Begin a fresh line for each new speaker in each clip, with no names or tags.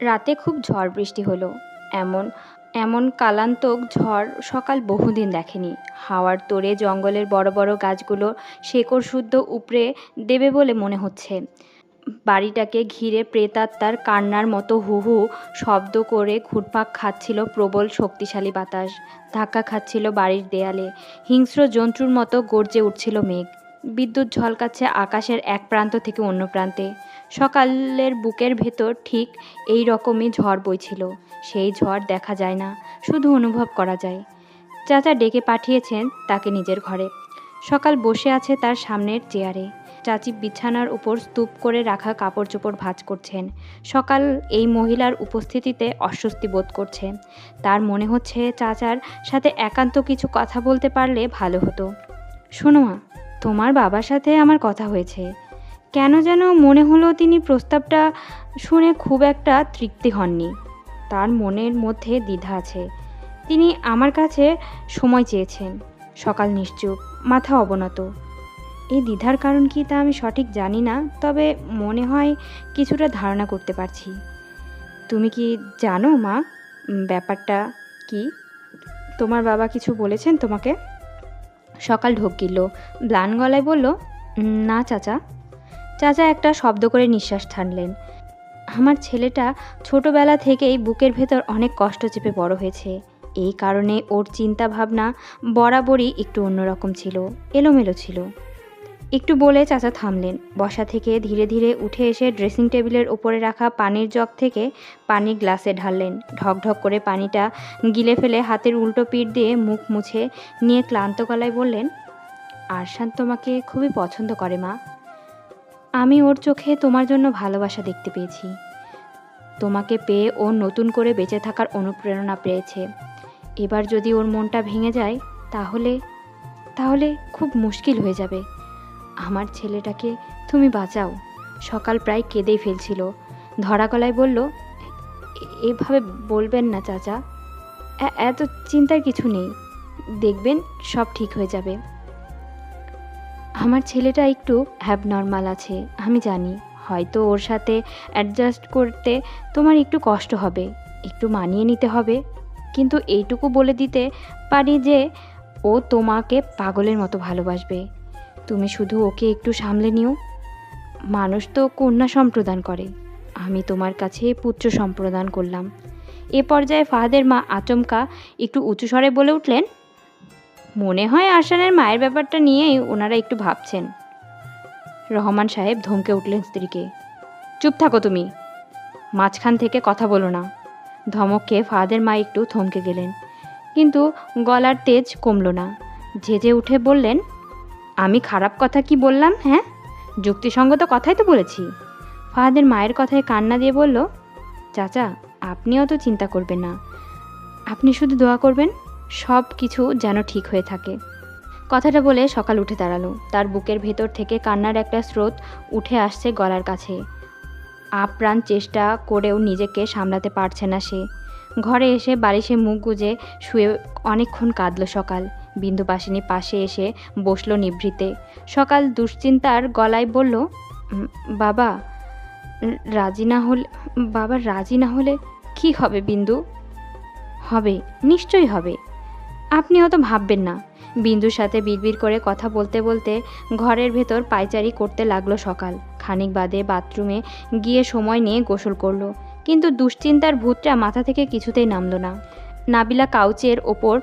রাতে খুব ঝড় বৃষ্টি হলো। এমন এমন কালান্তক ঝড় সকাল বহুদিন দেখেনি। হাওয়ার তোড়ে জঙ্গলের বড় বড় গাছগুলো শেকড় শুদ্ধ উপড়ে দেবে বলে মনে হচ্ছে। বাড়িটাকে ঘিরে প্রেতাত্মার কান্নার মতো হু হু শব্দ করে ঘুরপাক খাচ্ছিল প্রবল শক্তিশালী বাতাস। ধাক্কা খাচ্ছিল বাড়ির দেয়ালে। হিংস্র জন্তুর মতো গর্জে উঠছিল মেঘ। বিদ্যুৎ ঝলকাচ্ছে আকাশের এক প্রান্ত থেকে অন্য প্রান্তে। সকালের বুকের ভেতর ঠিক এই রকমই ঝড় বইছিল। সেই ঝড় দেখা যায় না, শুধু অনুভব করা যায়। চাচা ডেকে পাঠিয়েছেন তাকে নিজের ঘরে। সকাল বসে আছে তার সামনের চেয়ারে। চাচি বিছানার উপর স্তূপ করে রাখা কাপড় চোপড় ভাঁজ করছেন। সকাল এই মহিলার উপস্থিতিতে অস্বস্তি বোধ করছে। তার মনে হচ্ছে চাচার সাথে একান্ত কিছু কথা বলতে পারলে ভালো হতো। শোনো মা, তোমার বাবার সাথে আমার কথা হয়েছে। কেন যেন মনে হলো তিনি প্রস্তাবটা শুনে খুব একটা তৃপ্তি হননি। তার মনের মধ্যে দ্বিধা আছে। তিনি আমার কাছে সময় চেয়েছেন। সকাল নিশ্চুপ, মাথা অবনত। এই দ্বিধার কারণ কি তা আমি সঠিক জানি না, তবে মনে হয় কিছুটা ধারণা করতে পারছি। তুমি কি জানো মা, ব্যাপারটা কি? তোমার বাবা কিছু বলেছেন তোমাকে? সকাল ঢোক গিলল, ম্লান গলায় বলল, না চাচা। চাচা একটা শব্দ করে নিঃশ্বাস টানলেন। আমার ছেলেটা ছোটবেলা থেকেই বুকের ভেতর অনেক কষ্ট চেপে বড় হয়েছে। এই কারণে ওর চিন্তা ভাবনা বরাবরই একটু অন্যরকম ছিল, এলোমেলো ছিল। একটু বলে চাচা থামলেন। বসা থেকে ধীরে ধীরে উঠে এসে ড্রেসিং টেবিলের ওপরে রাখা পানির জগ থেকে পানি গ্লাসে ঢাললেন। ঢকঢক করে পানিটা গিলে ফেলে হাতের উল্টো পিঠ দিয়ে মুখ মুছে নিয়ে ক্লান্ত গলায় বললেন, আরশান তোমাকে খুবই পছন্দ করে মা। আমি ওর চোখে তোমার জন্য ভালোবাসা দেখতে পেয়েছি। তোমাকে পেয়ে ও নতুন করে বেঁচে থাকার অনুপ্রেরণা পেয়েছে। এবার যদি ওর মনটা ভেঙে যায় তাহলে তাহলে খুব মুশকিল হয়ে যাবে। আমার ছেলেটাকে তুমি বাঁচাও। সকাল প্রায় কেঁদেই ফেলছিল। ধরা গলায় বলল, এভাবে বলবেন না চাচা, এত চিন্তার কিছু নেই, দেখবেন সব ঠিক হয়ে যাবে। আমার ছেলেটা একটু অ্যাবনর্মাল আছে, আমি জানি। হয়তো ওর সাথে অ্যাডজাস্ট করতে তোমার একটু কষ্ট হবে, একটু মানিয়ে নিতে হবে, কিন্তু এইটুকু বলে দিতে পারি যে ও তোমাকে পাগলের মতো ভালোবাসবে। তুমি শুধু ওকে একটু সামলে নিও। মানুষ তো কন্যা সম্প্রদান করে, আমি তোমার কাছে পুত্র সম্প্রদান করলাম। এ পর্যায়ে ফাহাদের মা আচমকা একটু উঁচু স্বরে বলে উঠলেন, মনে হয় আরশানের মায়ের ব্যাপারটা নিয়েই ওনারা একটু ভাবছেন। রহমান সাহেব ধমকে উঠলেন স্ত্রীকে, চুপ থাকো তুমি, মাঝখান থেকে কথা বলো না। ধমক খেয়ে ফাহাদের মা একটু থমকে গেলেন, কিন্তু গলার তেজ কমল না। ঝেঁঝে উঠে বললেন, আমি খারাপ কথা কি বললাম? হ্যাঁ, যুক্তিসঙ্গত কথাই তো বলেছি। ফাহাদের মায়ের কথায় কান্না দিয়ে বলল, চাচা আপনিও তো চিন্তা করবেন না, আপনি শুধু দোয়া করবেন সব কিছু যেন ঠিক হয়ে থাকে। কথাটা বলে সকাল উঠে দাঁড়ালো। তার বুকের ভেতর থেকে কান্নার একটা স্রোত উঠে আসছে গলার কাছে। আপ্রাণ চেষ্টা করেও নিজেকে সামলাতে পারছে না সে। ঘরে এসে বালিশে মুখ গুজে শুয়ে অনেকক্ষণ কাঁদল সকাল। বিন্দুবাসিনী পাশে এসে বসলো নিভৃতে। সকাল দুশ্চিন্তার গলায় বলল, বাবা রাজি না হলে কি হবে বিন্দু? হবে, নিশ্চয়ই হবে, আপনি অত ভাববেন না। বিন্দুর সাথে বিড়বিড় করে কথা বলতে বলতে ঘরের ভেতর পায়চারি করতে লাগলো সকাল। খানিক বাদে বাথরুমে গিয়ে সময় নিয়ে গোসল করলো, কিন্তু দুশ্চিন্তার ভূতটা মাথা থেকে কিছুতেই নামলো না। নাবিলা কাউচের ওপর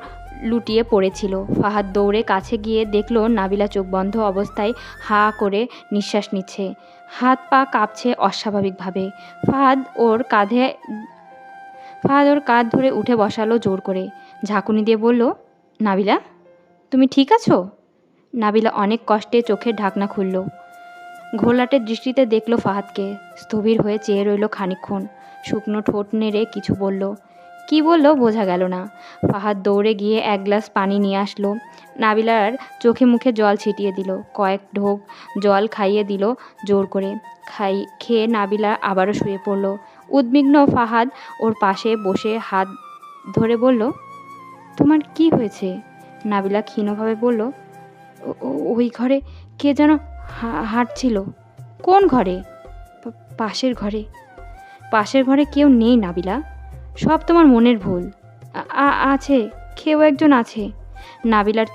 লুটিয়ে পড়েছিল। ফাহাদ দৌড়ে কাছে গিয়ে দেখলো নাবিলা চোখ বন্ধ অবস্থায় হা করে নিঃশ্বাস নিচ্ছে, হাত পা কাঁপছে অস্বাভাবিকভাবে। ফাহাদ ওর কাঁধ ধরে উঠে বসালো জোর করে, ঝাঁকুনি দিয়ে বলল, নাবিলা তুমি ঠিক আছো? নাবিলা অনেক কষ্টে চোখের ঢাকনা খুলল। ঘোলাটে দৃষ্টিতে দেখল ফাহাদকে। স্থবির হয়ে চেয়ে রইল খানিকক্ষণ। শুকনো ঠোঁট নেড়ে কিছু বলল, কি বলল বোঝা গেল না। ফাহাদ দৌড়ে গিয়ে এক গ্লাস পানি নিয়ে আসলো। নাবিলার চোখে মুখে জল ছিটিয়ে দিল, কয়েক ঢোক জল খাইয়ে দিল জোর করে। খেয়ে নাবিলা আবারও শুয়ে পড়ল। উদ্বিগ্ন ফাহাদ ওর পাশে বসে হাত ধরে বলল, তোমার কি হয়েছে? নাবিলা ক্ষীণভাবে বলল, ওই ঘরে কে যেন হাঁটছিল। কোন ঘরে? পাশের ঘরে। পাশের ঘরে কেউ নেই নাবিলা, সব তোমার মনের ভুল। আছে, কেউ একজন আছে। নাবিলার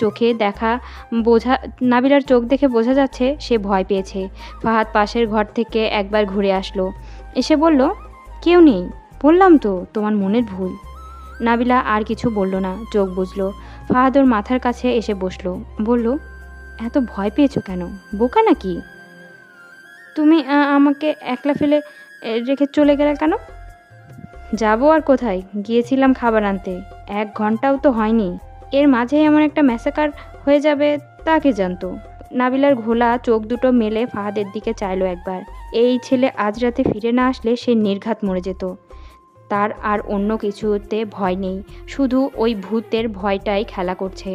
চোখ দেখে বোঝা যাচ্ছে সে ভয় পেয়েছে। ফাহাদ পাশের ঘর থেকে একবার ঘুরে আসলো, এসে বলল, কেউ নেই, বললাম তো তোমার মনের ভুল। নাবিলা আর কিছু বলল না, চোখ বুঝলো। ফাহাদ ওর মাথার কাছে এসে বসলো, বলল, এত ভয় পেয়েছো কেন? বোকা নাকি? তুমি আমাকে একলা ফেলে রেখে চলে গেলে কেন? যাবো আর কোথায়, গিয়েছিলাম খাবার আনতে, 1 ঘন্টাও তো হয়নি। এর মাঝে এমন একটা ম্যাসাকার হয়ে যাবে তা কে জানতো। নাবিলার ঘোলা চোখ দুটো মেলে ফাহাদের দিকে চাইলো একবার। এই ছেলে আজ রাতে ফিরে না আসলে সে নির্ঘাত মরে যেত। তার আর অন্য কিছুতে ভয় নেই, শুধু ওই ভূতের ভয়টাই খেলা করছে।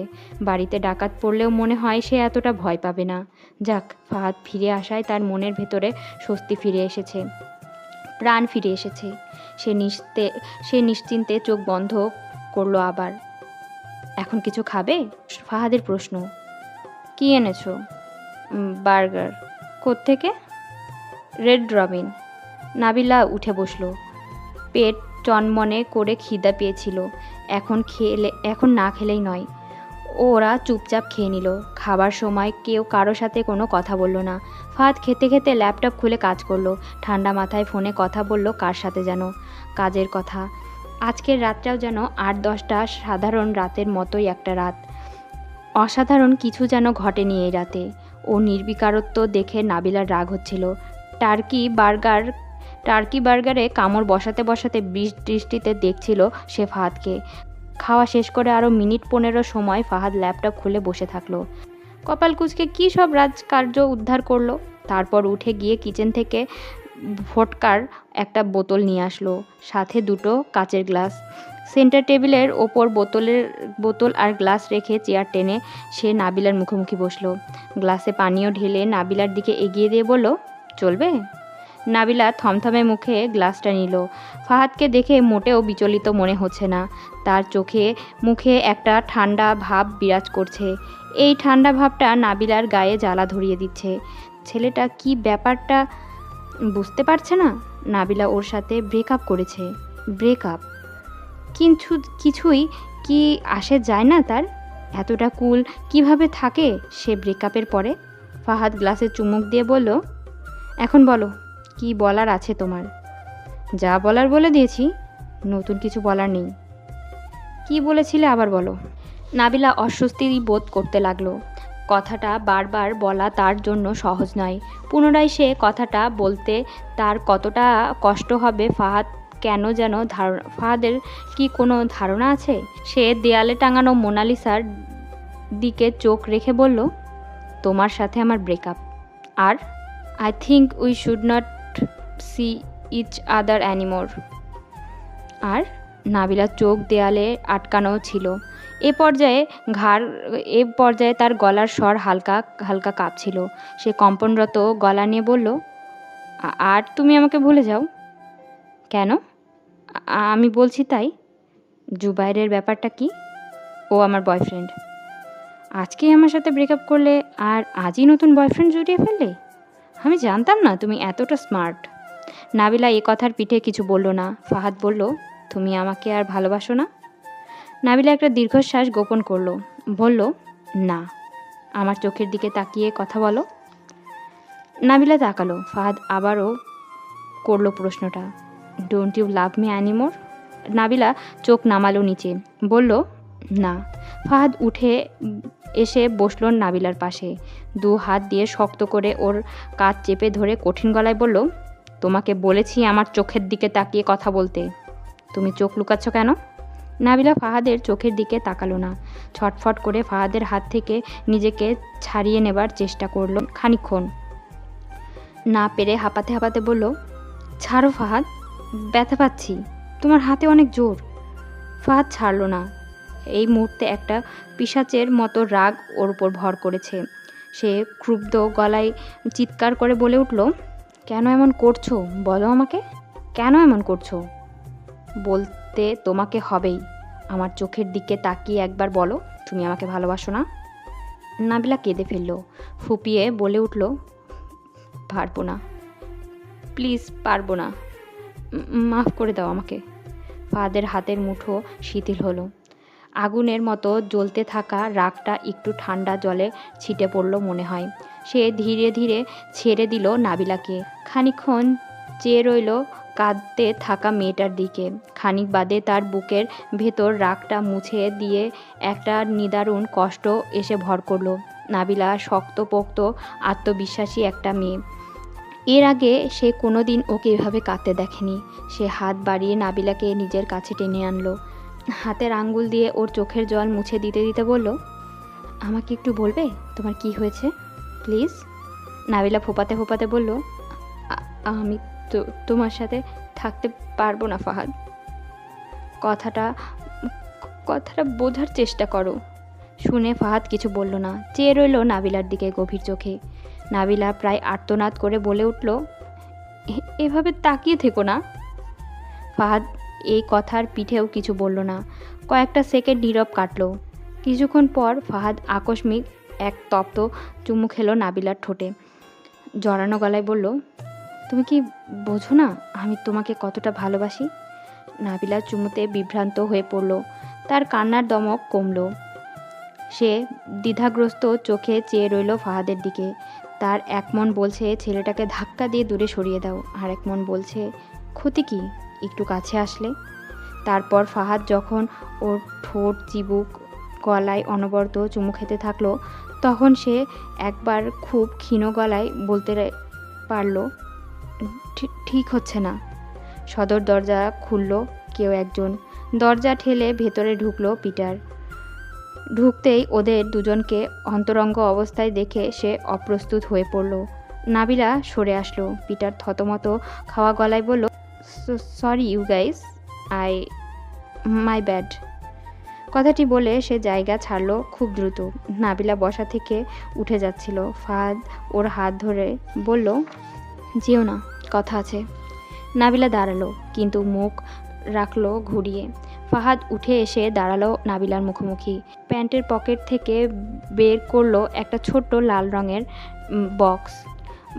বাড়িতে ডাকাত পড়লেও মনে হয় সে এতটা ভয় পাবে না। যাক, ফাহাদ ফিরে আসায় তার মনের ভেতরে স্বস্তি ফিরে এসেছে, প্রাণ ফিরে এসেছে। সে নিশ্চিন্তে চোখ বন্ধ করলো আবার। এখন কিছু খাবে? ফাহাদের প্রশ্ন। কি এনেছো? বার্গার। কোত্থেকে? রেড রবিন। নাবিলা উঠে বসলো। পেট চনমনে করে খিদা পেয়েছিল, এখন না খেলেই নয়। ওরা চুপচাপ খেয়ে নিল। খাবার সময় কেউ কারো সাথে কোনো কথা বলল না। ফাহাদ খেতে খেতে ল্যাপটপ খুলে কাজ করলো। ঠান্ডা মাথায় ফোনে কথা বলল কার সাথে যেন, কাজের কথা। আজকের রাতটাও যেন 8-10টা সাধারণ রাতের মতোই একটা রাত। অসাধারণ কিছু যেন ঘটেনি এই রাতে। ও নির্বিকারত্ব দেখে নাবিলার রাগ হচ্ছিল। টার্কি বার্গারে কামড় বসাতে বসাতে দৃষ্টিতে দেখছিল সে ফাহাদকে। খাওয়া শেষ করে আরও মিনিট 15 সময় ফাহাদ ল্যাপটপ খুলে বসে থাকলো। কপাল কুঁচকে কী সব রাজকার্য উদ্ধার করলো। তারপর উঠে গিয়ে কিচেন থেকে ভোটকার একটা বোতল নিয়ে আসলো, সাথে 2টো কাচের গ্লাস। সেন্টার টেবিলের ওপর বোতল আর গ্লাস রেখে চেয়ার টেনে সে নাবিলার মুখোমুখি বসলো। গ্লাসে পানীয় ঢেলে নাবিলার দিকে এগিয়ে দিয়ে বলল, চলবে? নাবিলা থমথমে মুখে গ্লাসটা নিল। ফাহাদকে দেখে মোটেও বিচলিত মনে হচ্ছে না। তার চোখে মুখে একটা ঠান্ডা ভাব বিরাজ করছে। এই ঠান্ডা ভাবটা নাবিলার গায়ে জ্বালা ধরিয়ে দিচ্ছে। ছেলেটা কি ব্যাপারটা বুঝতে পারছে না। নাবিলা ওর সাথে ব্রেকআপ করেছে। ব্রেকআপ? কিন্তু কিছুই কি আসে যায় না তার? এতটা কুল কিভাবে থাকে সে ব্রেকআপের পরে? ফাহাদ গ্লাসে চুমুক দিয়ে বলল, এখন বলো, কি বলার আছে তোমার? যা বলার বলে দিয়েছি, নতুন কিছু বলার নেই। কি বলেছিলে আবার বলো। নাবিলা অস্বস্তি বোধ করতে লাগলো। কথাটা বারবার বলা তার জন্য সহজ নয়। পুনরায় সে কথাটা বলতে তার কতটা কষ্ট হবে ফাহাদের কি কোনো ধারণা আছে? সে দেয়ালে টাঙানো মোনালিসার দিকে চোখ রেখে বলল, তোমার সাথে আমার ব্রেকআপ। আর I think we should not see each other anymore. আর নাবিলার চোখ দেয়ালে আটকানো ছিল। এ পর্যায়ে তার গলার স্বর হালকা হালকা কাঁপছিল। সে কম্পনরত গলা নিয়ে বলল, আর তুমি আমাকে ভুলে যাও কেন? আমি বলছি তাই। জুবাইরের ব্যাপারটা কি? ও আমার বয়ফ্রেন্ড। আজকেই আমার সাথে ব্রেকআপ করলে আর আজই নতুন বয়ফ্রেন্ড জুড়িয়ে ফেললে? আমি জানতাম না তুমি এতটা স্মার্ট। নাবিলা এ কথার পিঠে কিছু বলল না। ফাহাদ বলল, তুমি আমাকে আর ভালোবাসো না? নাবিলা একটা দীর্ঘশ্বাস গোপন করলো, বলল, না। আমার চোখের দিকে তাকিয়ে কথা বলো। নাবিলা তাকালো। ফাহাদ আবারও করলো প্রশ্নটা, don't you love me anymore? Nabila চোখ নামালো নিচে, বলল, না। ফাহাদ উঠে এসে বসল নাবিলার পাশে। 2 হাত দিয়ে শক্ত করে ওর কাঁধ চেপে ধরে কঠিন গলায় বলল, তোমাকে বলেছি আমার চোখের দিকে তাকিয়ে কথা বলতে, তুমি চোখ লুকাচ্ছ কেন? নাবিলা ফাহাদের চোখের দিকে তাকালো না। ছটফট করে ফাহাদের হাত থেকে নিজেকে ছাড়িয়ে নেবার চেষ্টা করলো খানিকক্ষণ। না পেরে হাঁপাতে হাঁপাতে বলল, ছাড়ো ফাহাদ, ব্যথা পাচ্ছি, তোমার হাতে অনেক জোর। ফাহাদ ছাড়ল না। এই মুহূর্তে একটা পিশাচের মতো রাগ ওর উপর ভর করেছে। সে ক্ষুব্ধ গলায় চিৎকার করে বলে উঠল, কেন এমন করছো বলো আমাকে, কেন এমন করছো? বলতে তোমাকে হবেই, আমার চোখের দিকে তাকিয়ে একবার বলো তুমি আমাকে ভালোবাসো না। নাবিলা কেঁদে ফেলল, ফুপিয়ে বলে উঠল, পারবো না, প্লিজ পারবো না, মাফ করে দাও আমাকে। ফাহাদের হাতের মুঠো শিথিল হলো। আগুনের মতো জ্বলতে থাকা রাগটা একটু ঠান্ডা জলে ছিটে পড়ল মনে হয়। সে ধীরে ধীরে ছেড়ে দিল নাবিলাকে। খানিকক্ষণ চেয়ে রইল কাঁদতে থাকা মেয়েটার দিকে। খানিক বাদে তার বুকের ভেতর রাগটা মুছে দিয়ে একটা নিদারুণ কষ্ট এসে ভর করল। নাবিলা শক্তপোক্ত আত্মবিশ্বাসী একটা মেয়ে। এর আগে সে কোনো দিন ওকে এভাবে কাঁদতে দেখেনি। সে হাত বাড়িয়ে নাবিলাকে নিজের কাছে টেনে আনলো। হাতের আঙ্গুল দিয়ে ওর চোখের জল মুছে দিতে দিতে বলল, আমাকে একটু বলবে তোমার কি হয়েছে প্লিজ। নাবিলা ফোপাতে ফোপাতে বলল, আমি তো তোমার সাথে থাকতে পারবো না ফাহাদ। কথাটা কথাটা বোঝার চেষ্টা করো। শুনে ফাহাদ কিছু বলল না, চেয়ে রইল নাবিলার দিকে গভীর চোখে। নাবিলা প্রায় আর্তনাদ করে বলে উঠল, এভাবে তাকিয়ে থেকো না। ফাহাদ এই কথার পিঠেও কিছু বলল না। কয়েকটা সেকেন্ড নীরব কাটল। কিছুক্ষণ পর ফাহাদ আকস্মিক এক তপ্ত চুমু খেলো নাবিলার ঠোঁটে। জড়ানো গলায় বলল, তুমি কি বোঝো না আমি তোমাকে কতটা ভালোবাসি। নাবিলা চুমুতে বিভ্রান্ত হয়ে পড়ল। তার কান্নার দমক কমল। সে দ্বিধাগ্রস্ত চোখে চেয়ে রইল ফাহাদের দিকে। তার এক মন বলছে ছেলেটাকে ধাক্কা দিয়ে দূরে সরিয়ে দাও, আর এক মন বলছে ক্ষতি কি একটু কাছে আসলে। তারপর ফাহাদ যখন ওর ঠোঁট চিবুক গলায় অনবরত চুমু খেতে থাকলো, তখন সে একবার খুব ক্ষীণ গলায় বলতে পারল, ঠিক হচ্ছে না। সদর দরজা খুলল কেউ একজন। দরজা ঠেলে ভেতরে ঢুকলো পিটার। ঢুকতেই ওদের দুজনকে অন্তরঙ্গ অবস্থায় দেখে সে অপ্রস্তুত হয়ে পড়ল। নাবিলা সরে আসলো। পিটার থতমত খাওয়া গলায় বলল, sorry you guys, my bad. কথাটি বলে সে জায়গা ছাড়লো খুব দ্রুত। নাবিলা বসা থেকে উঠে যাচ্ছিল। ফাহাদ ওর হাত ধরে বলল, যেও না, কথা আছে। নাবিলা দাঁড়ালো, কিন্তু মুখ রাখলো ঘুরিয়ে। ফাহাদ উঠে এসে দাঁড়ালো নাবিলার মুখোমুখি। প্যান্টের পকেট থেকে বের করলো একটা ছোট্ট লাল রঙের বক্স।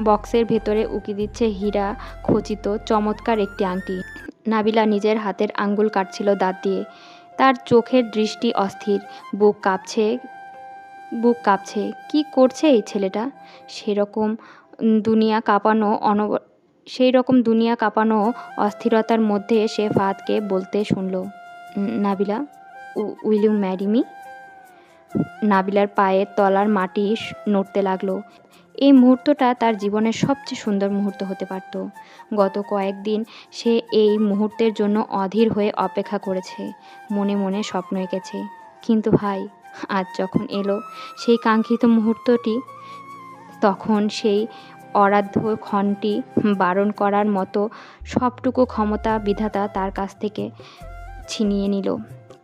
বক্সের ভেতরে উকি দিচ্ছে হীরা খচিত চমৎকার একটি আংটি। নাবিলা নিজের হাতের আঙ্গুল কাটছিল দাঁত দিয়ে। তার চোখের দৃষ্টি অস্থির, বুক কাঁপছে। কি করছে এই ছেলেটা? সেই রকম দুনিয়া কাঁপানো অস্থিরতার মধ্যে সে ফাহাদকে বলতে শুনল, Nabila, will you marry me. নাবিলার পায়ের তলার মাটি নড়তে লাগলো। এই মুহূর্তটা তার জীবনের সবচেয়ে সুন্দর মুহূর্ত হতে পারত। গত কয়েকদিন সে এই মুহূর্তের জন্য অধীর হয়ে অপেক্ষা করেছে, মনে মনে স্বপ্ন এঁকেছে। কিন্তু ভাই, আজ যখন এলো সেই কাঙ্ক্ষিত মুহূর্তটি, তখন সেই অরাধ্য ক্ষণটি বারণ করার মতো সবটুকু ক্ষমতা বিধাতা তার কাছ থেকে ছিনিয়ে নিল।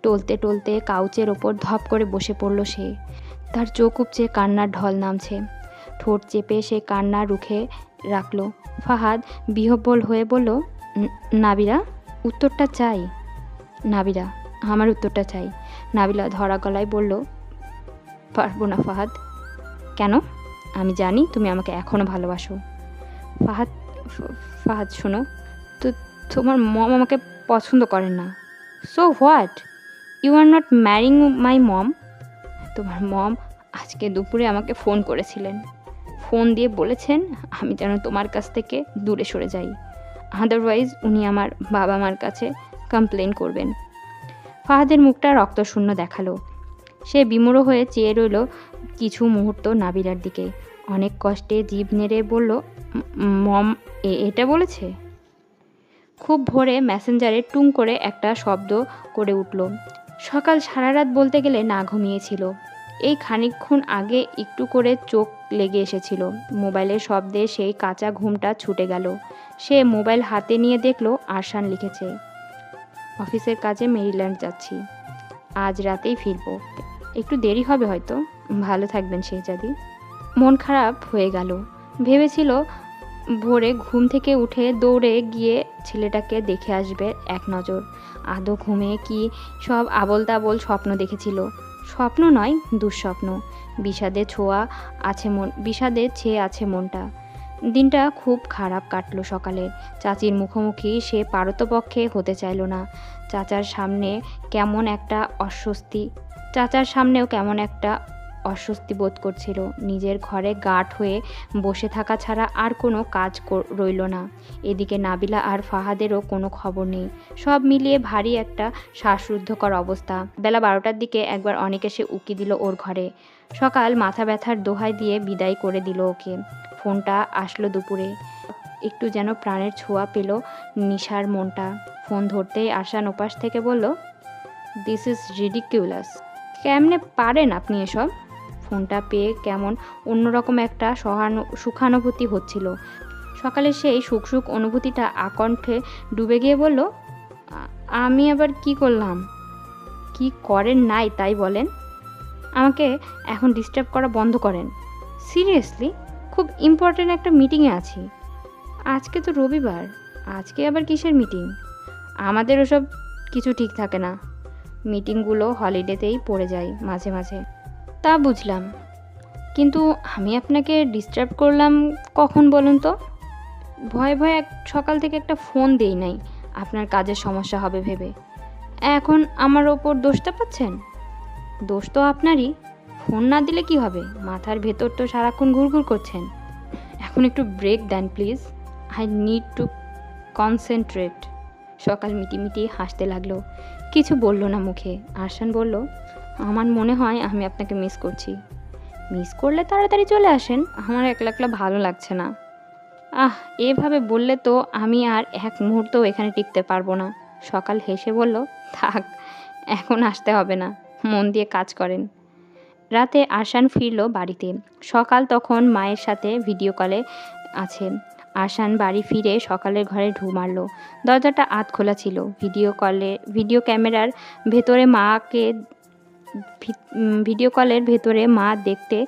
টলতে টলতে কাউচের ওপর ধপ করে বসে পড়ল সে। তার চোখ উপচে কান্নার ঢল নামছে। ঠোঁট চেপে সে কান্না রুখে রাখল। ফাহাদ বিহ্বল হয়ে বলল, নাবিলা, উত্তরটা চাই। নাবিলা, আমার উত্তরটা চাই। নাবিলা ধরা গলায় বলল, পারবো না ফাহাদ। কেন? আমি জানি তুমি আমাকে এখনও ভালোবাসো। ফাহাদ শোনো, তো তোমার মম আমাকে পছন্দ করেন না। So what, you are not marrying my mom. তোমার মম আজকে দুপুরে আমাকে ফোন করেছিলেন। ফোন দিয়ে বলেছেন আমি যেন তোমার কাছ থেকে দূরে সরে যাই, আদারওয়াইজ উনি আমার বাবা মার কাছে কমপ্লেন করবেন। ফাহাদের মুখটা রক্তশূন্য দেখালো। সে বিমূঢ় হয়ে চেয়ে রইল কিছু মুহূর্ত নাবিলার দিকে। অনেক কষ্টে জিভ নেড়ে বলল, মম এটা বলেছে। খুব ভোরে মেসেঞ্জারে টুং করে একটা শব্দ করে উঠল। সকাল সারা রাত বলতে গেলে না ঘুমিয়েছিল। এই খানিকক্ষণ আগে একটু করে চোখ লেগে এসেছিল। মোবাইলের শব্দে সেই কাঁচা ঘুমটা ছুটে গেল। সে মোবাইল হাতে নিয়ে দেখল আরশান লিখেছে, অফিসের কাজে মেরিল্যান্ড যাচ্ছি, আজ রাতেই ফিরবো, একটু দেরি হবে হয়তো, ভালো থাকবেন শেহজাদি। মন খারাপ হয়ে গেল। ভেবেছিল ভোরে ঘুম থেকে উঠে দৌড়ে গিয়ে ছেলেটাকে দেখে আসবে এক নজর। আদৌ ঘুমে কি সব আবোল তাবোল স্বপ্ন দেখেছিল? স্বপ্ন নয়, দুঃস্বপ্ন। বিষাদে ছেয়ে আছে মনটা। দিনটা খুব খারাপ কাটলো সকালে। চাচির মুখোমুখি সে পারতপক্ষে হতে চাইল না। চাচার সামনেও কেমন একটা অস্বস্তি বোধ করছিল। নিজের ঘরে গাঁট হয়ে বসে থাকা ছাড়া আর কোনো কাজ রইল না। এদিকে নাবিলা আর ফাহাদেরও কোনো খবর নেই। সব মিলিয়ে ভারী একটা শ্বাসরুদ্ধকর অবস্থা। বেলা 12টার দিকে একবার অনেক এসে উকি দিল ওর ঘরে। সকাল মাথা ব্যথার দোহাই দিয়ে বিদায় করে দিল ওকে। ফোনটা আসলো দুপুরে। একটু যেন প্রাণের ছোঁয়া পেল নিশার মনটা। ফোন ধরতেই আরশান ওপাশ থেকে বলল, দিস ইজ রিডিকিউলাস। কেমনে পারেন আপনি এসব? ফোনটা পেয়ে কেমন অন্যরকম একটা সুখানুভূতি হচ্ছিল। সকালে সেই সুখ অনুভূতিটা আকণ্ঠে ডুবে গিয়ে বলল, আমি আবার কি করলাম? কি করেন নাই তাই বলেন। আমাকে এখন ডিস্টার্ব করা বন্ধ করেন। সিরিয়াসলি, খুব ইম্পর্ট্যান্ট একটা মিটিংয়ে আছি। আজকে তো রবিবার, আজকে আবার কিসের মিটিং? আমাদের ওসব কিছু ঠিক থাকে না। মিটিংগুলো হলিডেতেই পড়ে যায় মাঝে মাঝে। তা বুঝলাম, কিন্তু আমি আপনাকে ডিস্টার্ব করলাম কখন বলুন তো? ভয়ে ভয়ে সকাল থেকে একটা ফোন দেই নাই আপনার কাজের সমস্যা হবে ভেবে। এখন আমার ওপর দোষটা পাচ্ছেন? দোষ তো আপনারই। ফোন না দিলে কি হবে? মাথার ভেতর তো সারাক্ষণ ঘুরঘুর করছেন। এখন একটু ব্রেক দেন please. I need to concentrate. সকাল মিটিমিটি হাসতে লাগলো। কিছু বলল না মুখে। আরশান বলল, আমার মনে হয় আমি আপনাকে মিস করছি। মিস করলে তাড়াতাড়ি চলে আসেন, আমার একলা একলা ভালো লাগছে না। এভাবে বললে তো আমি আর এক মুহূর্তও এখানে টিকতে পারবো না। সকাল হেসে বলল, থাক, এখন আসতে হবে না, মন দিয়ে কাজ করেন। রাতে আরশান ফিরল বাড়িতে। সকাল তখন মায়ের সাথে ভিডিও কলে আছে। আরশান বাড়ি ফিরে সকালের ঘরে ঢু মারল। দরজাটা আধ খোলা ছিল। ভিডিও কলের ভেতরে মা দেখতে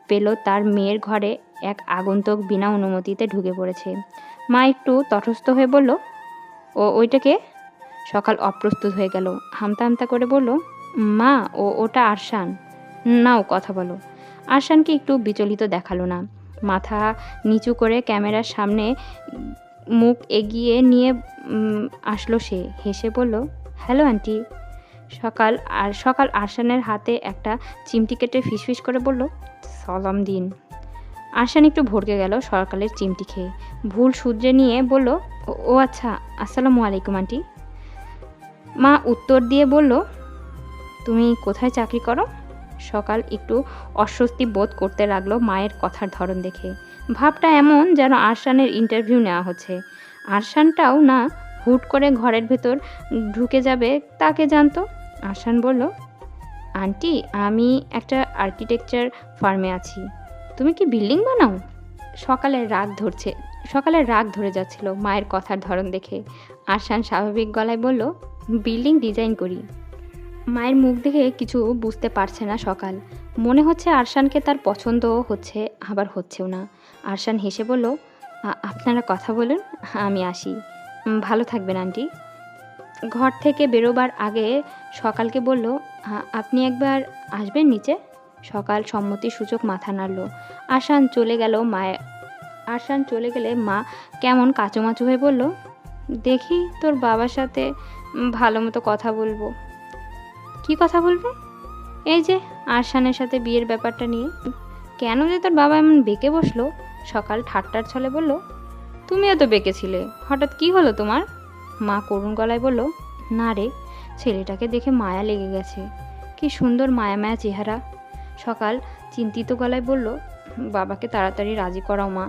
পেল তার মেয়ের ঘরে এক আগন্তুক বিনা অনুমতিতে ঢুকে পড়েছে। মা একটু তটস্থ হয়ে বলল, ওইটাকে? সকাল অপ্রস্তুত হয়ে গেল। হামতা হামতা করে বলল, মা, ওটা আরশান। নাও কথা বলো। আরশানকে একটু বিচলিত দেখালো না। মাথা নিচু করে ক্যামেরার সামনে মুখ এগিয়ে নিয়ে আসলো সে। হেসে বলল, হ্যালো আন্টি। সকাল আরশানের হাতে একটা চিমটি কেটে ফিসফিস করে বলল, সালাম দিন। আরশান একটু ভড়কে গেল সকালের চিমটি খেয়ে। ভুল শুধরে নিয়ে বলল, ও আচ্ছা, আসসালামু আলাইকুম আন্টি। মা উত্তর দিয়ে বলল, তুমি কোথায় চাকরি করো? সকাল একটু অস্বস্তি বোধ করতে লাগলো মায়ের কথার ধরন দেখে। ভাবটা এমন যেন আরশানের ইন্টারভিউ নেওয়া হচ্ছে। আরশানটাও না হুট করে ঘরের ভেতর ঢুকে যাবে তাকে জানতো। আরশান বলল, আন্টি, আমি একটা আর্কিটেকচার ফার্মে আছি। তুমি কি বিল্ডিং বানাও? সকালের রাগ ধরে যাচ্ছিল মায়ের কথার ধরন দেখে। আরশান স্বাভাবিক গলায় বলল, বিল্ডিং ডিজাইন করি। মায়ের মুখ দেখে কিছু বুঝতে পারছে না সকাল। মনে হচ্ছে আরশানকে তার পছন্দও হচ্ছে, আবার হচ্ছেও না। আরশান হেসে বলল, আপনারা কথা বলুন, আমি আসি। ভালো থাকবেন আন্টি। ঘর থেকে বেরোবার আগে সকালকে বলল, আপনি একবার আসবেন নিচে? সকাল সম্মতিসূচক মাথা নাড়ল। আরশান চলে গেলে মা কেমন কাচুমাচু হয়ে বলল, দেখি তোর বাবার সাথে ভালো মতো কথা বলবো। কি কথা বলবে? এই যে আরশানের সাথে বিয়ের ব্যাপারটা নিয়ে। কেন যে তোর বাবা এমন বেঁকে বসলো? সকাল ঠাট্টার ছলে বলল, তুমিও তো বেঁকেছিলে, হঠাৎ কি হলো তোমার? মা করুণ গলায় বলল, না রে, ছেলেটাকে দেখে মায়া লেগে গেছে। কি সুন্দর মায়া মায়া চেহারা। সকাল চিন্তিত গলায় বলল, বাবাকে তাড়াতাড়ি রাজি করাও মা,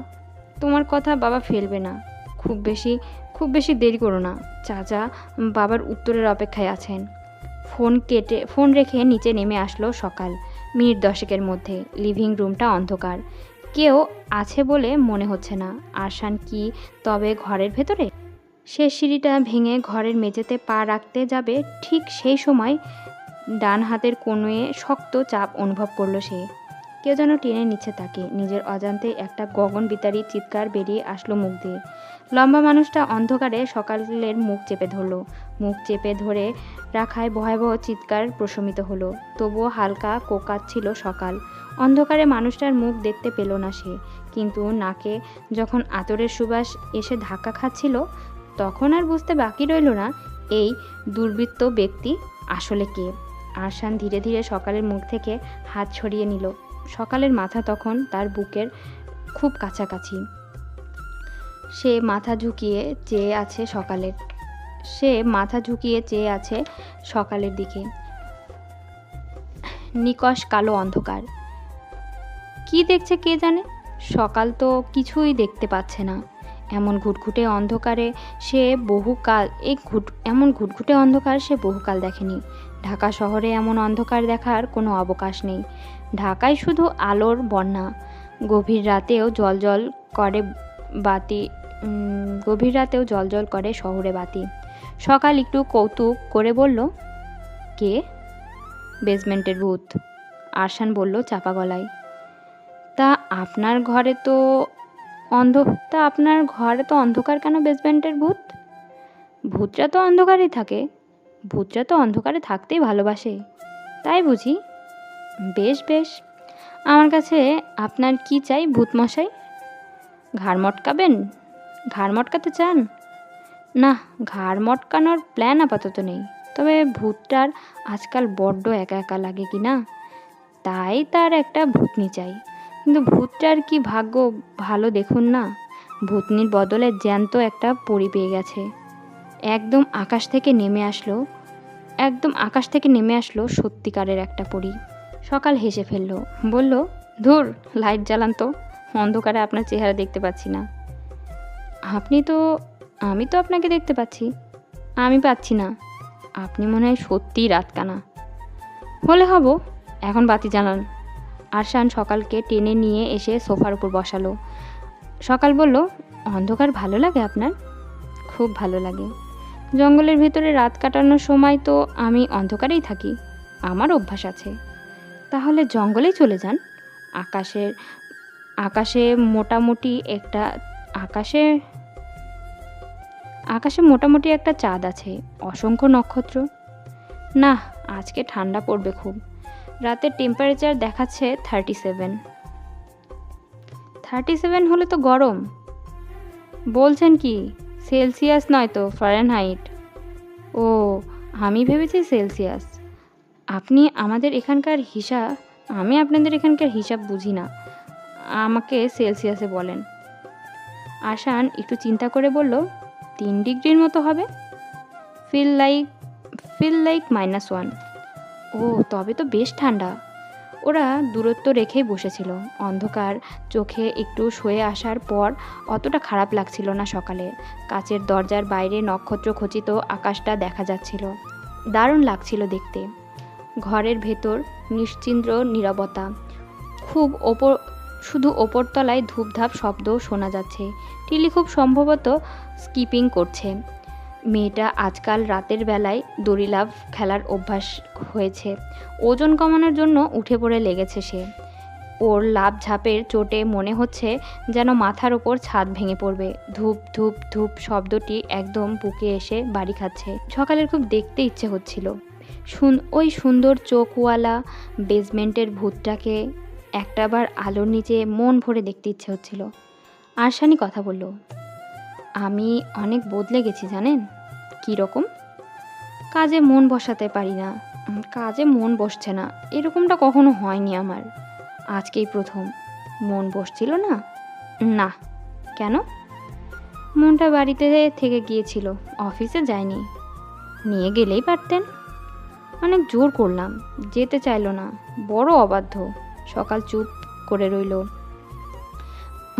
তোমার কথা বাবা ফেলবে না। খুব বেশি দেরি করো না। চাচা বাবার উত্তরের অপেক্ষায় আছেন। ফোন রেখে নিচে নেমে আসলো সকাল। মিনিট 10 মধ্যে। লিভিং রুমটা অন্ধকার, কেউ আছে বলে মনে হচ্ছে না। আরশান কি তবে ঘরের ভেতরে? শেষ সিঁড়িটা ভেঙে ঘরের মেঝেতে পা রাখতে যাবে, ঠিক সেই সময় ডান হাতের কোণে শক্ত চাপ অনুভব করলো সে। কেউ যেন টেনে নিচ্ছে তাকে। নিজের অজান্তে একটা গগনবিতারী চিৎকার বেরিয়ে আসলো মুখ দিয়ে। লম্বা মানুষটা অন্ধকারে সকালের মুখ চেপে ধরল। মুখ চেপে ধরে রাখায় ভয়াবহ চিৎকার প্রশমিত হলো। তবুও হালকা কোঁকাচ্ছিল সকাল। অন্ধকারে মানুষটার মুখ দেখতে পেল না সে, কিন্তু নাকে যখন আতরের সুবাস এসে ধাক্কা খাচ্ছিল, তখন আর বুঝতে বাকি রইল না এই দুর্বৃত্ত ব্যক্তি আসলে কে। আরশান ধীরে ধীরে সকালের মুখ থেকে হাত সরিয়ে নিল। সকালের মাথা তখন তার বুকের খুব কাছাকাছি। সে মাথা ঝুঁকিয়ে চেয়ে আছে সকালের দিকে। নিকষ কালো অন্ধকার। কি দেখছে কে জানে? সকাল তো কিছুই দেখতে পাচ্ছে না। এমন ঘুটঘুটে অন্ধকার সে বহুকাল দেখেনি। ঢাকা শহরে এমন অন্ধকার দেখার কোনো অবকাশ নেই। ঢাকায় শুধু আলোর বন্যা। গভীর রাতেও জলজল করে শহরে বাতি। সকাল একটু কৌতুক করে বলল, কে? বেসমেন্টের ভূত, আরশান বলল চাপা গলায়। তা আপনার ঘরে তো অন্ধকার কেন বেসমেন্টের ভূত? ভূতরা তো অন্ধকারেই থাকে। ভূতরা তো অন্ধকারে থাকতেই ভালোবাসে, তাই বুঝি? বেশ বেশ, আমার কাছে আপনার কি চাই ভূতমশাই? ঘাড় মটকাবেন? ঘাড় মটকাতে চান? না, ঘাড় মটকানোর প্ল্যান আপাতত নেই। তবে ভূতটার আজকাল বড্ড একা একা লাগে কি না, তাই তার একটা ভূতনি চাই। কিন্তু ভূতটার কি ভাগ্য ভালো দেখুন না, ভূতনির বদলে জ্যান্ত একটা পরী পেয়ে গেছে। একদম আকাশ থেকে নেমে আসলো সত্যিকারের একটা পরী। সকাল হেসে ফেলল, বলল, ধুর, লাইট জ্বালান তো, অন্ধকারে আপনার চেহারা দেখতে পাচ্ছি না। আমি তো আপনাকে দেখতে পাচ্ছি। আমি পাচ্ছি না। আপনি মনে হয় সত্যিই রাতকানা। হলে হব, এখন বাতি জ্বালান। আরশান সকালকে টেনে নিয়ে এসে সোফার উপর বসালো। সকাল বলল, অন্ধকার ভালো লাগে আপনার? খুব ভালো লাগে। জঙ্গলের ভেতরে রাত কাটানোর সময় তো আমি অন্ধকারেই থাকি, আমার অভ্যাস আছে। তাহলে জঙ্গলেই চলে যান। আকাশে মোটামুটি একটা চাঁদ আছে, অসংখ্য নক্ষত্র। না, আজকে ঠান্ডা পড়বে খুব। রাতের টেম্পারেচার দেখাচ্ছে 37 হলে তো গরম। বলছেন কি? সেলসিয়াস নয় তো, ফারেনহাইট। ও, আমি ভেবেছি সেলসিয়াস। আমি আপনাদের এখানকার হিসাব বুঝি না, আমাকে সেলসিয়াসে বলেন। আরশান একটু চিন্তা করে বলল, 3 ডিগ্রির মতো হবে। Feel like -1। ও, তবে তো বেশ ঠান্ডা। ওরা দূরত্ব রেখেই বসেছিল। অন্ধকার চোখে একটু সয়ে আসার পর অতটা খারাপ লাগছিল না সকালে। কাচের দরজার বাইরে নক্ষত্র খচিত আকাশটা দেখা যাচ্ছিল, দারুণ লাগছিল দেখতে। ঘরের ভেতর নিশ্চিন্দ্র নীরবতা। শুধু ওপরতলায় ধূপধাপ শব্দ শোনা যাচ্ছে। টিলি খুব সম্ভবত স্কিপিং করছে। মেয়েটা আজকাল রাতের বেলায় দড়িলাফ খেলার অভ্যাস হয়েছে। ওজন কমানোর জন্য উঠে পড়ে লেগেছে সে। ওর লাফ ঝাঁপের চোটে মনে হচ্ছে যেন মাথার ওপর ছাদ ভেঙে পড়বে। ধূপ ধূপ ধূপ শব্দটি একদম বুকে এসে বাড়ি খাচ্ছে। সকালের খুব দেখতে ইচ্ছে হচ্ছিল। ওই সুন্দর চোখওয়ালা বেসমেন্টের ভূতটাকে একটাবার আলোর নিচে মন ভরে দেখতে ইচ্ছে হচ্ছিল। আরশানি কথা বলল, আমি অনেক বদলে গেছি জানেন। কী রকম? কাজে মন বসাতে পারি না। কাজে মন বসছে না, এরকমটা কখনো হয়নি আমার। আজকেই প্রথম। মন বসছিল না? না। কেন? মনটা বাড়িতে থেকে গিয়েছিল, অফিসে যায়নি। নিয়ে গেলেই পারতেন। অনেক জোর করলাম, যেতে চাইলো না, বড় অবাধ্য। সকাল চুপ করে রইল।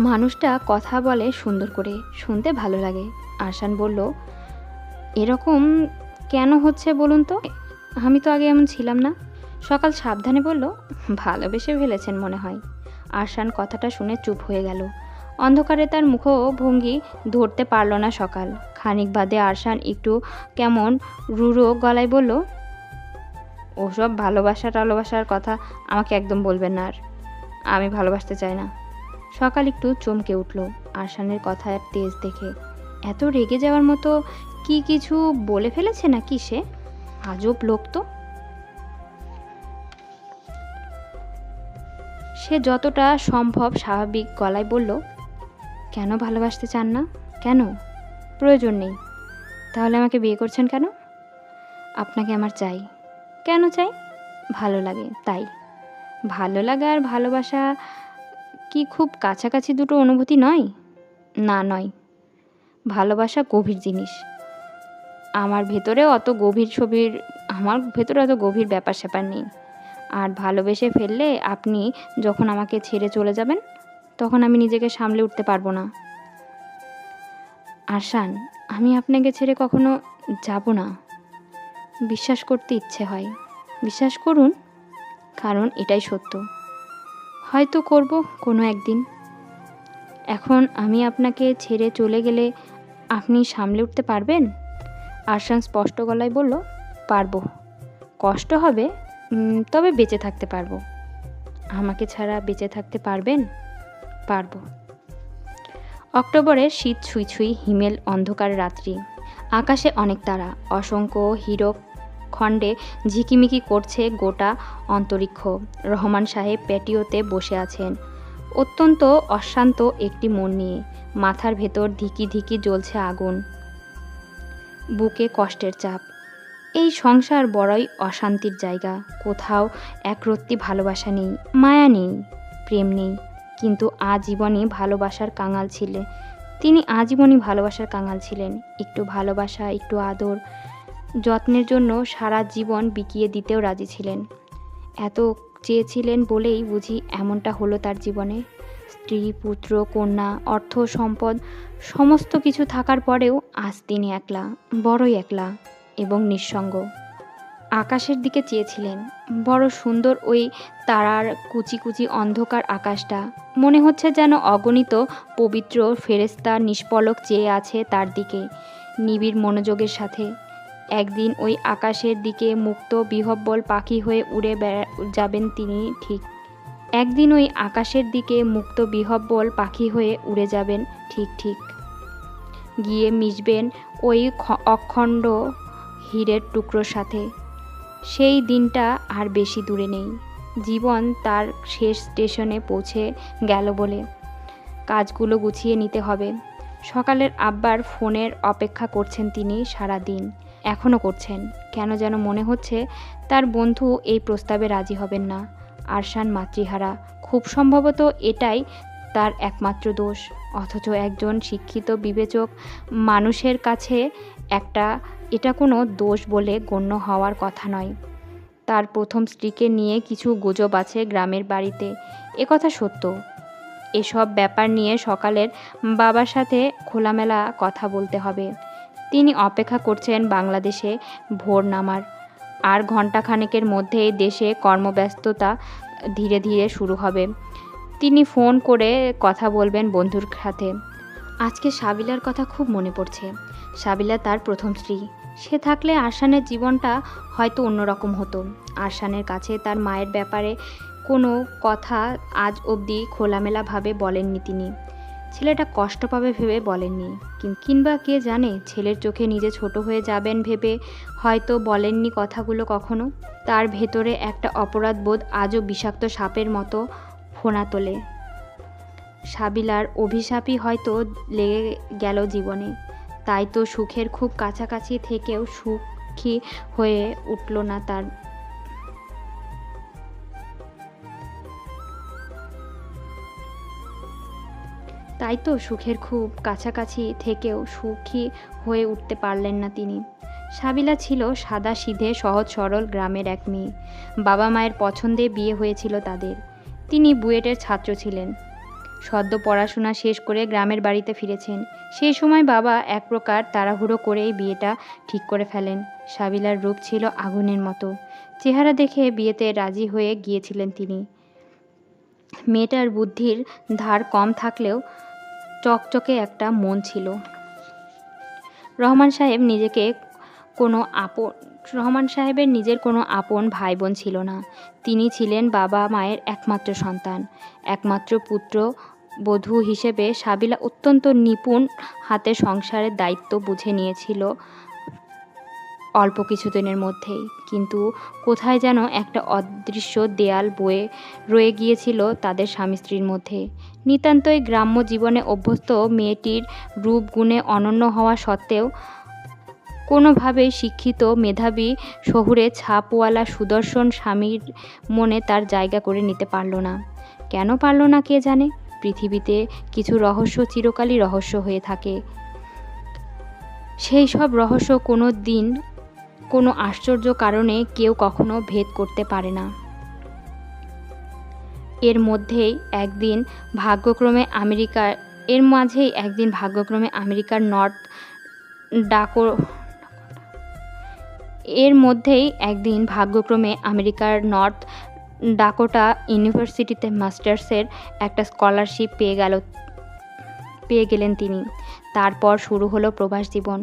মানুষটা কথা বলে সুন্দর করে, শুনতে ভালো লাগে। আরশান বলল, এরকম কেন হচ্ছে বলুন তো? আমি তো আগে এমন ছিলাম না। সকাল সাবধানে বলল, ভালোবেসে ফেলেছেন মনে হয়। আরশান কথাটা শুনে চুপ হয়ে গেল। অন্ধকারে তার মুখভঙ্গি ধরতে পারল না সকাল। খানিক বাদে আরশান একটু কেমন রূঢ় গলায় বলল, ওসব ভালোবাসার কথা আমাকে একদম বলবেন না। আর আমি ভালোবাসতে চাই না। সকাল একটু চমকে উঠল আরশানের কথার তেজ দেখে। এত রেগে যাওয়ার মতো কি কিছু বলে ফেলেছে নাকি সে? আজব লোক তো। সে যতটা সম্ভব স্বাভাবিক গলায় বলল, কেন ভালোবাসতে চান না? কেন? প্রয়োজন নেই। তাহলে আমাকে বিয়ে করছেন কেন? আপনাকে আমার চাই। কেন চাই? ভালো লাগে তাই। ভালো লাগা আর ভালোবাসা কি খুব কাছাকাছি দুটো অনুভূতি নয়? না, নয়। ভালোবাসা গভীর জিনিস। আমার ভেতরে অত গভীর ব্যাপার স্যাপার নেই। আর ভালোবেসে ফেললে আপনি যখন আমাকে ছেড়ে চলে যাবেন, তখন আমি নিজেকে সামলে উঠতে পারবো না। আরশান, আমি আপনাকে ছেড়ে কখনো যাব না। বিশ্বাস করতে ইচ্ছে হয়। বিশ্বাস করুন, কারণ এটাই সত্য। হয়তো করব কোনো একদিন। এখন আমি আপনাকে ছেড়ে চলে গেলে আপনি সামলে উঠতে পারবেন? আরশান স্পষ্ট গলায় বলল, পারবো। কষ্ট হবে, তবে বেঁচে থাকতে পারবো। আমাকে ছাড়া বেঁচে থাকতে পারবেন? পারবো। অক্টোবরের শীত ছুঁই ছুঁই হিমেল অন্ধকার রাত্রি। আকাশে অনেক তারা, অসংখ্য হীরক খণ্ডে ঝিকিমিকি করছে গোটা অন্তরিক্ষ। রহমান সাহেব প্যাটিওতে বসে আছেন, অত্যন্ত অশান্ত একটি মন নিয়ে। মাথার ভেতর ধিকি ধিকি জ্বলছে আগুন, বুকে কষ্টের চাপ। এই সংসার বড়ই অশান্তির জায়গা। কোথাও একরত্তি ভালোবাসা নেই, মায়া নেই, প্রেম নেই। কিন্তু আজীবনই ভালোবাসার কাঙাল ছিলেন। একটু ভালোবাসা, একটু আদর, যত্নের জন্য সারা জীবন বিকিয়ে দিতেও রাজি ছিলেন। এত চেয়েছিলেন বলেই বুঝি এমনটা হলো তার জীবনে। স্ত্রী, পুত্র, কন্যা, অর্থ, সম্পদ সমস্ত কিছু থাকার পরেও আজ তিনি একলা, বড়ই একলা এবং নিঃসঙ্গ। আকাশের দিকে চেয়েছিলেন। বড় সুন্দর ওই তারার কুচি কুচি অন্ধকার আকাশটা। মনে হচ্ছে যেন অগণিত পবিত্র ফেরেশতা নিষ্পলক চেয়ে আছে তার দিকে নিবিড় মনোযোগের সাথে। একদিন ওই আকাশের দিকে মুক্ত বিহ্বল পাখি হয়ে উড়ে যাবেন তিনি, ঠিক। একদিন ওই আকাশের দিকে মুক্ত বিহ্বল পাখি হয়ে উড়ে যাবেন, ঠিক ঠিক। গিয়ে মিশবেন ওই অখণ্ড হীরের টুকরোর সাথে। সেই দিনটা আর বেশি দূরে নেই। জীবন তার শেষ স্টেশনে পৌঁছে গেল বলে কাজগুলো গুছিয়ে নিতে হবে। সকালের আব্বার ফোনের অপেক্ষা করছেন তিনি সারা দিন। এখনও করছেন। কেন যেন মনে হচ্ছে তার বন্ধু এই প্রস্তাবে রাজি হবেন না। আরশান মাতৃহারা, খুব সম্ভবত এটাই তার একমাত্র দোষ। অথচ একজন শিক্ষিত বিবেচক মানুষের কাছে এটা কোনো দোষ বলে গণ্য হওয়ার কথা নয়। তার প্রথম স্ত্রীকে নিয়ে কিছু গুজব আছে গ্রামের বাড়িতে, একথা সত্য। এসব ব্যাপার নিয়ে সকালের বাবার সাথে খোলামেলা কথা বলতে হবে। তিনি অপেক্ষা করছেন বাংলাদেশে ভোর নামার। আর ঘণ্টাখানেকের মধ্যেই দেশে কর্মব্যস্ততা ধীরে ধীরে শুরু হবে। তিনি ফোন করে কথা বলবেন বন্ধুর সাথে। আজকে সাবিলার কথা খুব মনে পড়ছে। সাবিলা তার প্রথম স্ত্রী। সে থাকলে আরশানের জীবনটা হয়তো অন্যরকম হতো। আরশানের কাছে তার মায়ের ব্যাপারে কোনো কথা আজ অবধি খোলামেলাভাবে বলেননি তিনি। ছেলেটা কষ্ট পাবে ভেবে বলেননি, কিংবা কে জানে ছেলের চোখে নিজে ছোট হয়ে যাবেন ভেবে হয়তো বলেননি কথাগুলো কখনো। তার ভেতরে একটা অপরাধবোধ আজও বিষাক্ত সাপের মতো ফোনা তোলে। সাবিলার অভিশাপই হয়তো লেগে গেল জীবনে। তাই তো সুখের খুব কাছাকাছি থেকেও সুখী হয়ে উঠল না তার। সুখী হয়ে উঠতে পারলেন না তিনি। সাবিলা ছিল সাদা সিধে সহজ সরল গ্রামের এক মেয়ে। বাবা মায়ের পছন্দে বিয়ে হয়েছিল তাদের। তিনি বুয়েটের ছাত্র ছিলেন। সদ্য পড়াশোনা শেষ করে গ্রামের বাড়িতে ফিরেছেন। সেই সময় বাবা এক প্রকার তাড়াহুড়ো করেই বিয়েটা ঠিক করে ফেলেন। সাবিলার রূপ ছিল আগুনের মতো। চেহারা দেখে বিয়েতে রাজি হয়ে গিয়েছিলেন তিনি। মেয়েটার বুদ্ধির ধার কম থাকলেও চকচকে একটা মন ছিল। রহমান সাহেব নিজেকে কোনো রহমান সাহেবের নিজের কোনো আপন ভাই বোন ছিল না। তিনি ছিলেন বাবা মায়ের একমাত্র সন্তান। একমাত্র পুত্র বধূ হিসেবে সাবিলা অত্যন্ত নিপুণ হাতে সংসারের দায়িত্ব বুঝে নিয়েছিল অল্প কিছুদিনের মধ্যেই। কিন্তু কোথায় যেন একটা অদৃশ্য দেয়াল বয়ে রয়ে গিয়েছিল তাদের স্বামী স্ত্রীর মধ্যে। নিতান্তই গ্রাম্য জীবনে অভ্যস্ত মেয়েটির রূপ গুণে অনন্য হওয়া সত্ত্বেও কোনোভাবেই শিক্ষিত মেধাবী শহুরে ছাপওয়ালা সুদর্শন স্বামীর মনে তার জায়গা করে নিতে পারল না। কেন পারল না কে জানে। পৃথিবীতে কিছু রহস্য চিরকালই রহস্য হয়ে থাকে। সেই সব রহস্য কোনো দিন কোনো আশ্চর্য কারণে কেউ কখনো ভেদ করতে পারে না। এর মাঝেই একদিন ভাগ্যক্রমে আমেরিকার নর্থ ডাকোটা ইউনিভার্সিটিতে মাস্টার্সের একটা স্কলারশিপ পেয়ে গেলেন তিনি। তারপর শুরু হলো প্রবাস জীবন।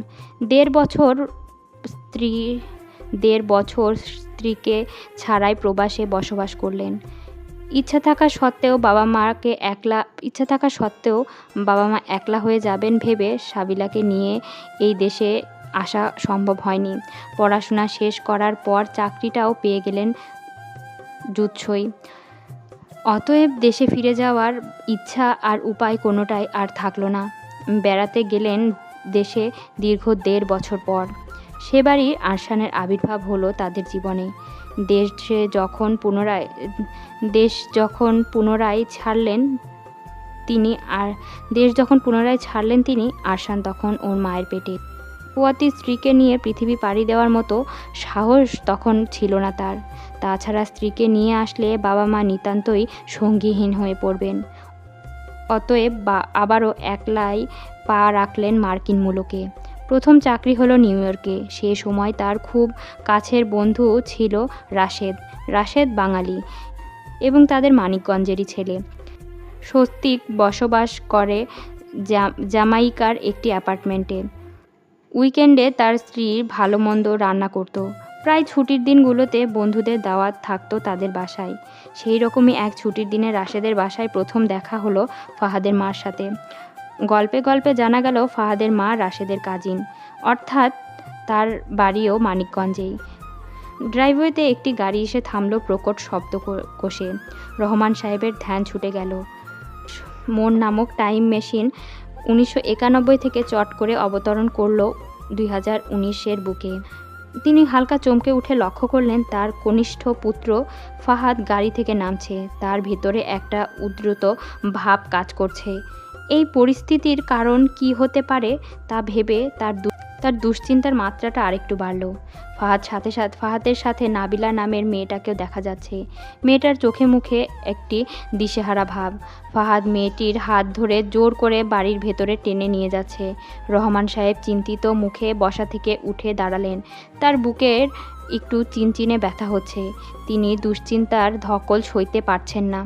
1.5 বছর স্ত্রীকে ছাড়াই প্রবাসে বসবাস করলেন। ইচ্ছা থাকা সত্ত্বেও বাবা মা একলা হয়ে যাবেন ভেবে সাবিলাকে নিয়ে এই দেশে আসা সম্ভব হয়নি। পড়াশোনা শেষ করার পর চাকরিটাও পেয়ে গেলেন জুৎসই। অতএব দেশে ফিরে যাওয়ার ইচ্ছা আর উপায় কোনোটাই আর থাকলো না। বেড়াতে গেলেন দেশে দীর্ঘ 1.5 বছর পর। সেবারই আরশানের আবির্ভাব হলো তাদের জীবনে। দেশ যখন পুনরায় ছাড়লেন তিনি, আরশান তখন ওর মায়ের পেটে। রূপবতী স্ত্রীকে নিয়ে পৃথিবী পাড়ি দেওয়ার মতো সাহস তখন ছিল না তার। তাছাড়া স্ত্রীকে নিয়ে আসলে বাবা মা নিতান্তই সঙ্গীহীন হয়ে পড়বেন। অতএব আবারও একলাই পা রাখলেন মার্কিন মুলুকে। প্রথম চাকরি হলো নিউ ইয়র্কে। সে সময় তার খুব কাছের বন্ধু ছিল রাশেদ বাঙালি এবং তাদের মানিকগঞ্জেরই ছেলে। স্বস্তিক বসবাস করে জামাইকার একটি অ্যাপার্টমেন্টে। উইকেন্ডে তার স্ত্রী ভালো মন্দ রান্না করত। প্রায় ছুটির দিনগুলোতে বন্ধুদের দাওয়াত থাকতো তাদের বাসায়। সেই রকমই এক ছুটির দিনে রাশেদের বাসায় প্রথম দেখা হলো ফাহাদের মার সাথে। গল্পে গল্পে জানা গেল ফাহাদের মা রাশেদের কাজিন, অর্থাৎ তার বাড়িও মানিকগঞ্জেই। ড্রাইভওয়েতে একটি গাড়ি এসে থামল প্রকট শব্দ কষে। রহমান সাহেবের ধ্যান ছুটে গেল। মন নামক টাইম মেশিন 1991 থেকে চট করে অবতরণ করল 2019-এর বুকে। তিনি হালকা চমকে উঠে লক্ষ্য করলেন তার কনিষ্ঠ পুত্র ফাহাদ গাড়ি থেকে নামছে। তার ভেতরে একটা উদ্রত ভাব কাজ করছে। এই পরিস্থিতির কারণ কি হতে পারে তা ভেবে তার দুশ্চিন্তার মাত্রাটা আরেকটু বাড়ল। ফাহাদের সাথে নাবিলা নামের মেয়েটাকেও দেখা যাচ্ছে। মেয়েটার চোখে মুখে একটি দিশেহারা ভাব। ফাহাদ মেয়েটির হাত ধরে জোর করে বাড়ির ভেতরে টেনে নিয়ে যাচ্ছে। রহমান সাহেব চিন্তিত মুখে বসা থেকে উঠে দাঁড়ালেন। তার বুকের একটু চিনচিনে ব্যথা হচ্ছে। তিনি দুশ্চিন্তার ধকল সইতে পারছেন না।